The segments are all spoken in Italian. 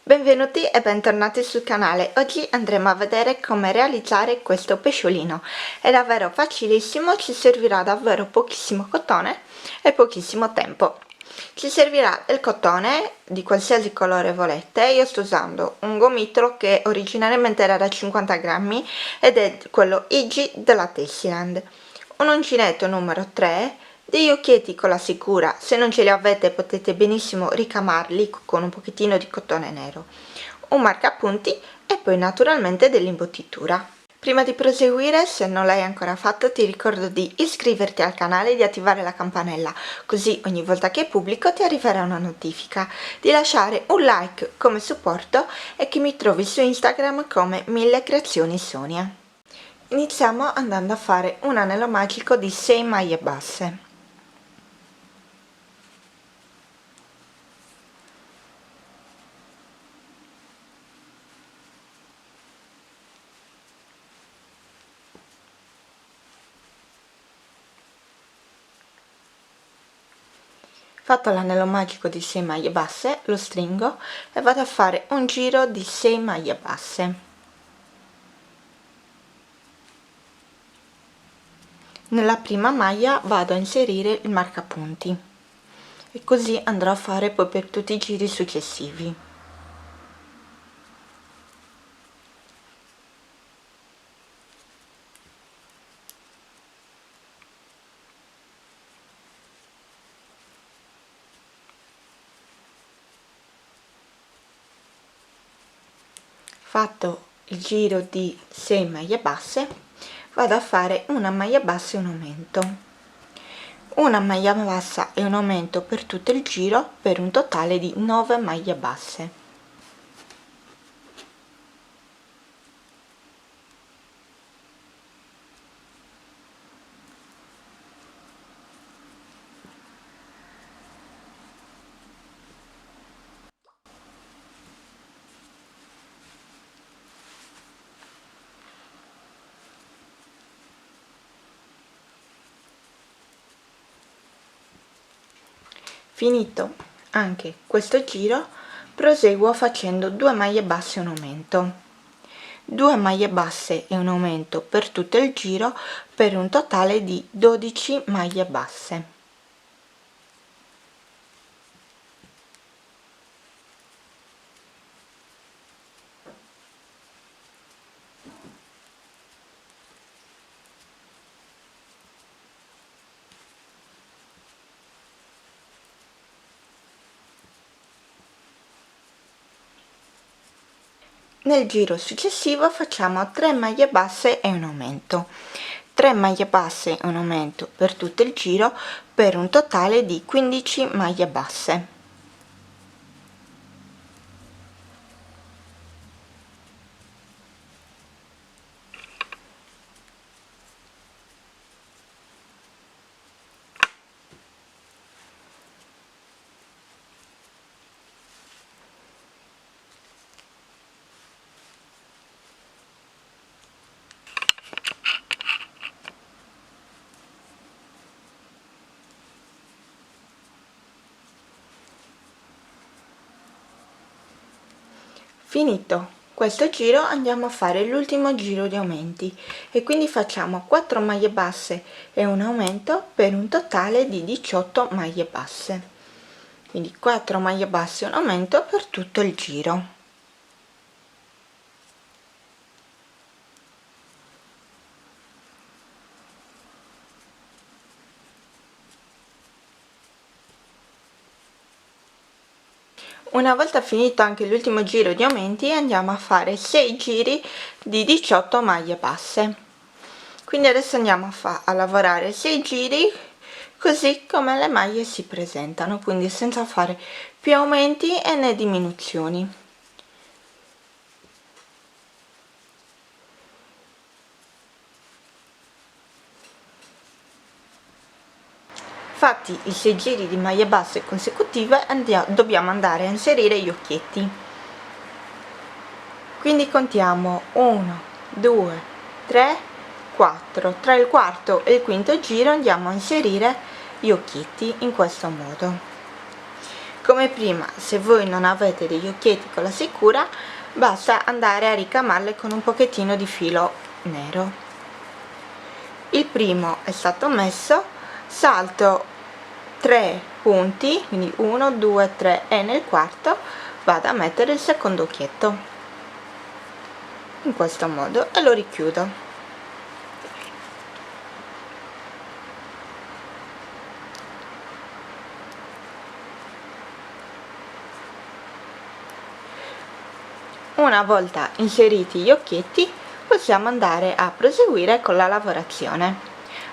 Benvenuti e bentornati sul canale. Oggi andremo a vedere come realizzare questo pesciolino. È davvero facilissimo, ci servirà davvero pochissimo cotone e pochissimo tempo. Ci servirà del cotone di qualsiasi colore volete. Io sto usando un gomitolo che originariamente era da 50 grammi ed è quello IG della Tessiland, un uncinetto numero 3, degli occhietti con la sicura, se non ce li avete potete benissimo ricamarli con un pochettino di cotone nero, un marcapunti e poi naturalmente dell'imbottitura. Prima di proseguire, se non l'hai ancora fatto, ti ricordo di iscriverti al canale e di attivare la campanella, così ogni volta che pubblico ti arriverà una notifica, di lasciare un like come supporto e che mi trovi su Instagram come 1000 creazioni Sonia. Iniziamo andando a fare un anello magico di 6 maglie basse. Fatto l'anello magico di 6 maglie basse, lo stringo e vado a fare un giro di 6 maglie basse. Nella prima maglia vado a inserire il marcapunti e così andrò a fare poi per tutti i giri successivi. Fatto il giro di 6 maglie basse, vado a fare una maglia bassa e un aumento, una maglia bassa e un aumento per tutto il giro, per un totale di 9 maglie basse. Finito anche questo giro, proseguo facendo 2 maglie basse e un aumento, 2 maglie basse e un aumento per tutto il giro, per un totale di 12 maglie basse. Nel giro successivo facciamo 3 maglie basse e un aumento, 3 maglie basse e un aumento per tutto il giro, per un totale di 15 maglie basse. Finito questo giro andiamo a fare l'ultimo giro di aumenti e quindi facciamo 4 maglie basse e un aumento per un totale di 18 maglie basse, quindi 4 maglie basse e un aumento per tutto il giro. Una volta finito anche l'ultimo giro di aumenti andiamo a fare 6 giri di 18 maglie basse, quindi adesso andiamo a lavorare 6 giri così come le maglie si presentano, quindi senza fare più aumenti e né diminuzioni. Fatti i 6 giri di maglie basse consecutive dobbiamo andare a inserire gli occhietti, quindi contiamo 1 2 3 4, tra il quarto e il quinto giro andiamo a inserire gli occhietti in questo modo. Come prima, se voi non avete degli occhietti con la sicura, basta andare a ricamarle con un pochettino di filo nero. Il primo è stato messo, salto 3 punti, quindi 1 2 3, e nel quarto vado a mettere il secondo occhietto in questo modo e lo richiudo. Una volta inseriti gli occhietti possiamo andare a proseguire con la lavorazione.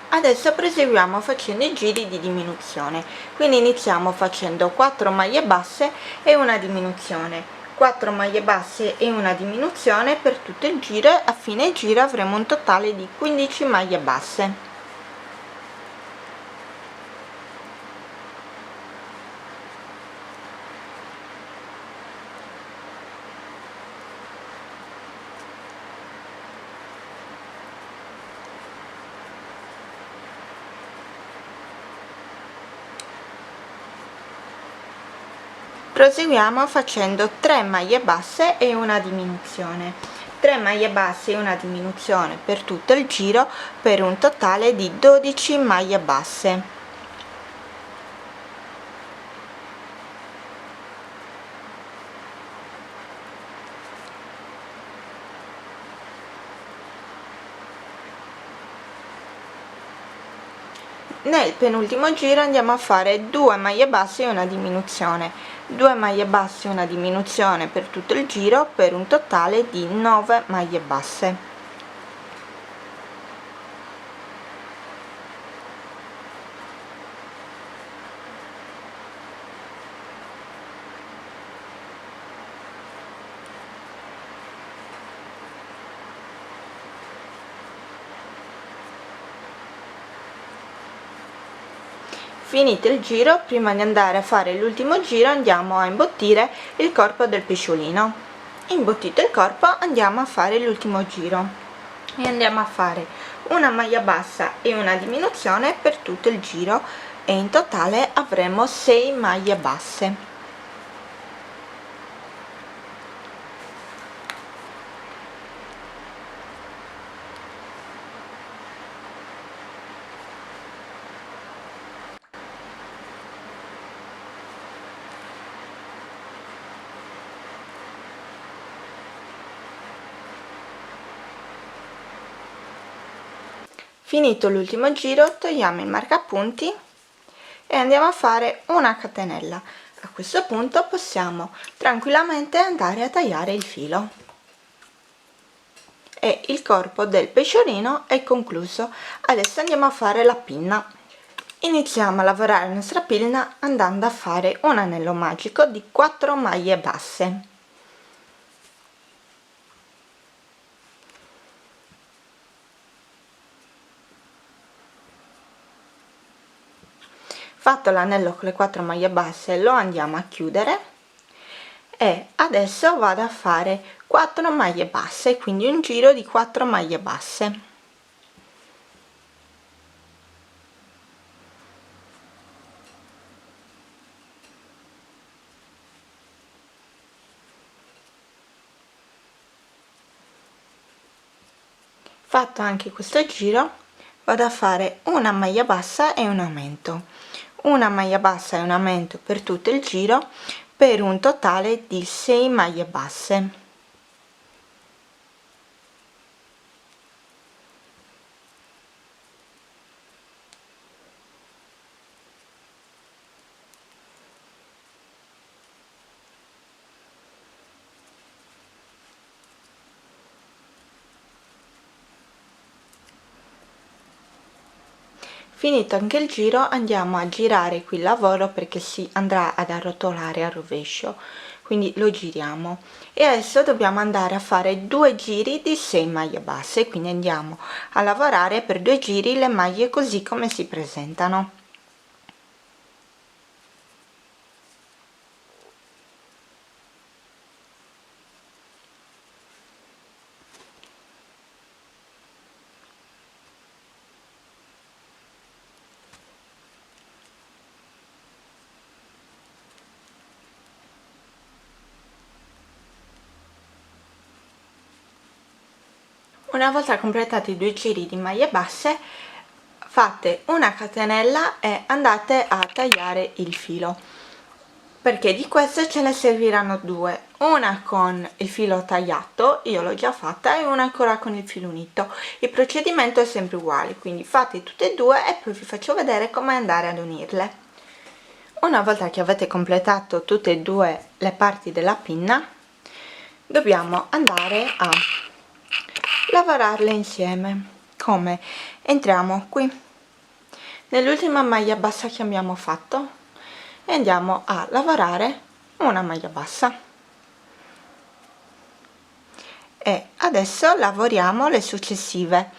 Adesso proseguiamo facendo i giri di diminuzione, quindi iniziamo facendo 4 maglie basse e una diminuzione, 4 maglie basse e una diminuzione per tutto il giro, e a fine giro avremo un totale di 15 maglie basse. Proseguiamo facendo 3 maglie basse e una diminuzione, 3 maglie basse e una diminuzione per tutto il giro, per un totale di 12 maglie basse. Nel penultimo giro andiamo a fare 2 maglie basse e una diminuzione, 2 maglie basse e una diminuzione per tutto il giro, per un totale di 9 maglie basse. Finito il giro, prima di andare a fare l'ultimo giro andiamo a imbottire il corpo del pesciolino. Imbottito il corpo andiamo a fare l'ultimo giro e andiamo a fare una maglia bassa e una diminuzione per tutto il giro, e in totale avremo 6 maglie basse. Finito l'ultimo giro togliamo il marcapunti e andiamo a fare una catenella. A questo punto possiamo tranquillamente andare a tagliare il filo e il corpo del pesciolino è concluso. Adesso andiamo a fare la pinna. Iniziamo a lavorare la nostra pinna andando a fare un anello magico di 4 maglie basse. Fatto l'anello con le 4 maglie basse lo andiamo a chiudere e adesso vado a fare 4 maglie basse, quindi un giro di 4 maglie basse. Fatto anche questo giro vado a fare una maglia bassa e un aumento, una maglia bassa e un aumento per tutto il giro, per un totale di 6 maglie basse. Finito anche il giro andiamo a girare qui il lavoro perché si andrà ad arrotolare a rovescio, quindi lo giriamo e adesso dobbiamo andare a fare 2 giri di 6 maglie basse, quindi andiamo a lavorare per 2 giri le maglie così come si presentano. Una volta completati i 2 giri di maglie basse, fate una catenella e andate a tagliare il filo, perché di queste ce ne serviranno 2, una con il filo tagliato, io l'ho già fatta, e una ancora con il filo unito. Il procedimento è sempre uguale, quindi fate tutte e 2 e poi vi faccio vedere come andare ad unirle. Una volta che avete completato tutte e 2 le parti della pinna, dobbiamo andare a lavorarle insieme. Come? Entriamo qui nell'ultima maglia bassa che abbiamo fatto e andiamo a lavorare una maglia bassa, e adesso lavoriamo le successive.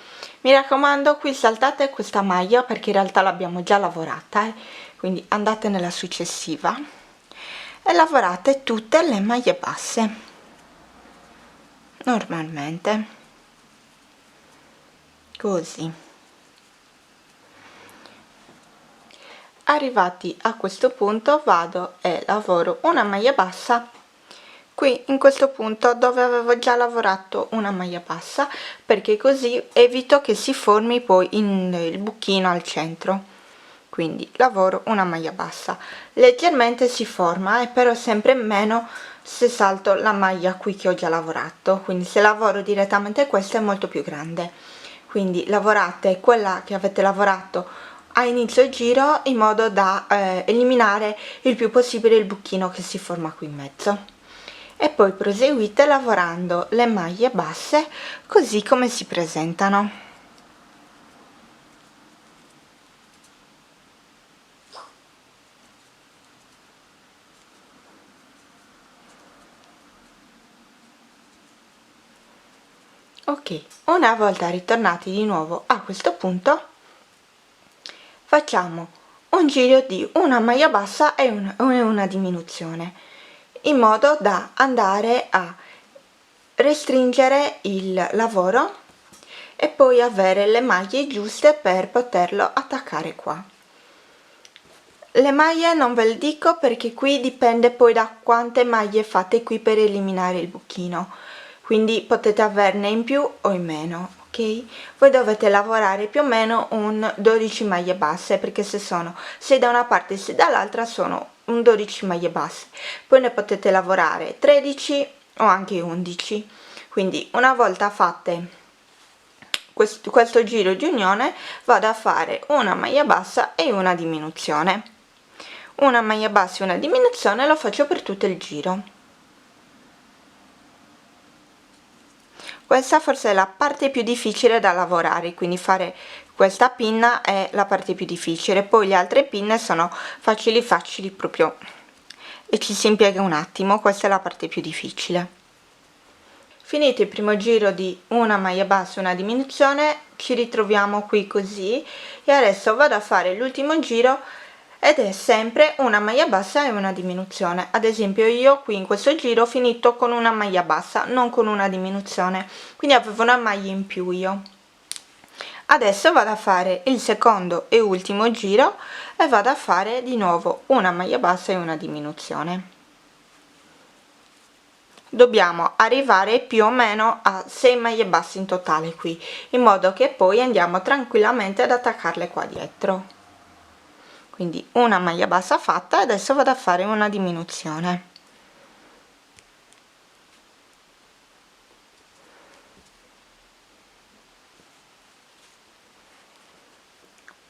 Mi raccomando, qui saltate questa maglia perché in realtà l'abbiamo già lavorata, quindi andate nella successiva e lavorate tutte le maglie basse normalmente, così. Arrivati a questo punto vado e lavoro una maglia bassa qui in questo punto dove avevo già lavorato una maglia bassa, perché così evito che si formi poi il buchino al centro. Quindi lavoro una maglia bassa, leggermente si forma, però sempre meno se salto la maglia qui che ho già lavorato, quindi se lavoro direttamente questa è molto più grande. Quindi lavorate quella che avete lavorato a inizio giro in modo da eliminare il più possibile il buchino che si forma qui in mezzo, e poi proseguite lavorando le maglie basse così come si presentano. Ok, una volta ritornati di nuovo a questo punto, facciamo un giro di una maglia bassa e una diminuzione, in modo da andare a restringere il lavoro e poi avere le maglie giuste per poterlo attaccare qua. Le maglie non ve le dico perché qui dipende poi da quante maglie fate qui per eliminare il buchino, quindi potete averne in più o in meno, ok? Voi dovete lavorare più o meno un 12 maglie basse, perché se da una parte e dall'altra sono un 12 maglie basse, poi ne potete lavorare 13 o anche 11. Quindi una volta fatte questo giro di unione vado a fare una maglia bassa e una diminuzione, una maglia bassa e una diminuzione, lo faccio per tutto il giro. Questa forse è la parte più difficile da lavorare, quindi fare questa pinna è la parte più difficile, poi le altre pinne sono facili proprio e ci si impiega un attimo. Questa è la parte più difficile. Finito il primo giro di una maglia bassa e una diminuzione, ci ritroviamo qui così, e adesso vado a fare l'ultimo giro ed è sempre una maglia bassa e una diminuzione. Ad esempio io qui in questo giro ho finito con una maglia bassa, non con una diminuzione, quindi avevo una maglia in più io. Adesso vado a fare il secondo e ultimo giro e vado a fare di nuovo una maglia bassa e una diminuzione. Dobbiamo arrivare più o meno a 6 maglie basse in totale qui, in modo che poi andiamo tranquillamente ad attaccarle qua dietro. Quindi una maglia bassa fatta, e adesso vado a fare una diminuzione.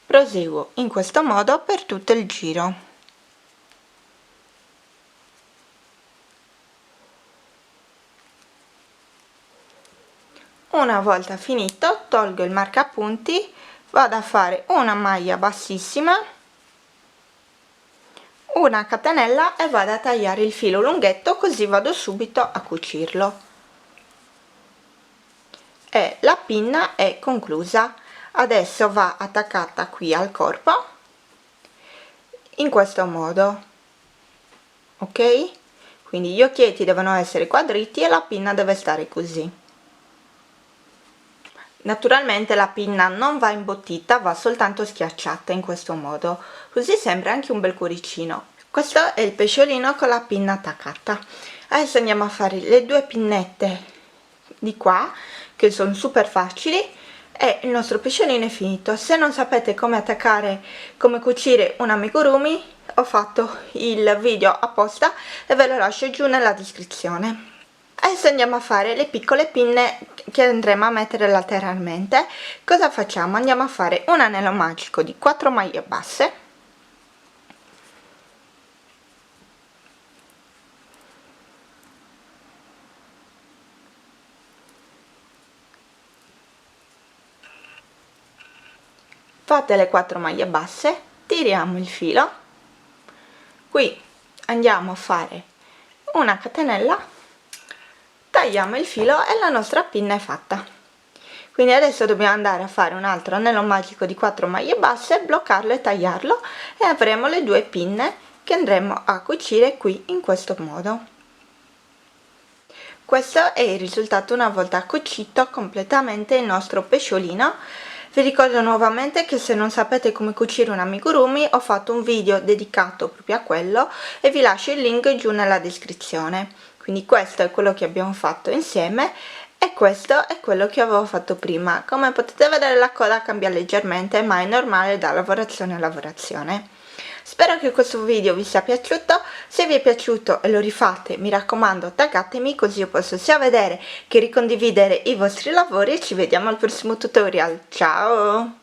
Proseguo in questo modo per tutto il giro. Una volta finito tolgo il marcapunti, vado a fare una maglia bassissima, una catenella e vado a tagliare il filo lunghetto, così vado subito a cucirlo e la pinna è conclusa. Adesso va attaccata qui al corpo in questo modo, ok? Quindi gli occhietti devono essere quadritti e la pinna deve stare così. Naturalmente la pinna non va imbottita, va soltanto schiacciata in questo modo, così sembra anche un bel cuoricino. Questo è il pesciolino con la pinna attaccata. Adesso andiamo a fare le 2 pinnette di qua, che sono super facili e il nostro pesciolino è finito. Se non sapete come attaccare, come cucire un amigurumi, ho fatto il video apposta e ve lo lascio giù nella descrizione. Adesso andiamo a fare le piccole pinne che andremo a mettere lateralmente. Cosa facciamo? Andiamo a fare un anello magico di 4 maglie basse, fate le 4 maglie basse, tiriamo il filo, qui andiamo a fare una catenella, tagliamo il filo e la nostra pinna è fatta. Quindi adesso dobbiamo andare a fare un altro anello magico di 4 maglie basse, bloccarlo e tagliarlo, e avremo le due pinne che andremo a cucire qui in questo modo. Questo è il risultato una volta cucito completamente il nostro pesciolino. Vi ricordo nuovamente che se non sapete come cucire un amigurumi ho fatto un video dedicato proprio a quello e vi lascio il link giù nella descrizione. Quindi questo è quello che abbiamo fatto insieme e questo è quello che avevo fatto prima. Come potete vedere la coda cambia leggermente, ma è normale da lavorazione a lavorazione. Spero che questo video vi sia piaciuto. Se vi è piaciuto e lo rifate, mi raccomando, taggatemi così io posso sia vedere che ricondividere i vostri lavori e ci vediamo al prossimo tutorial. Ciao!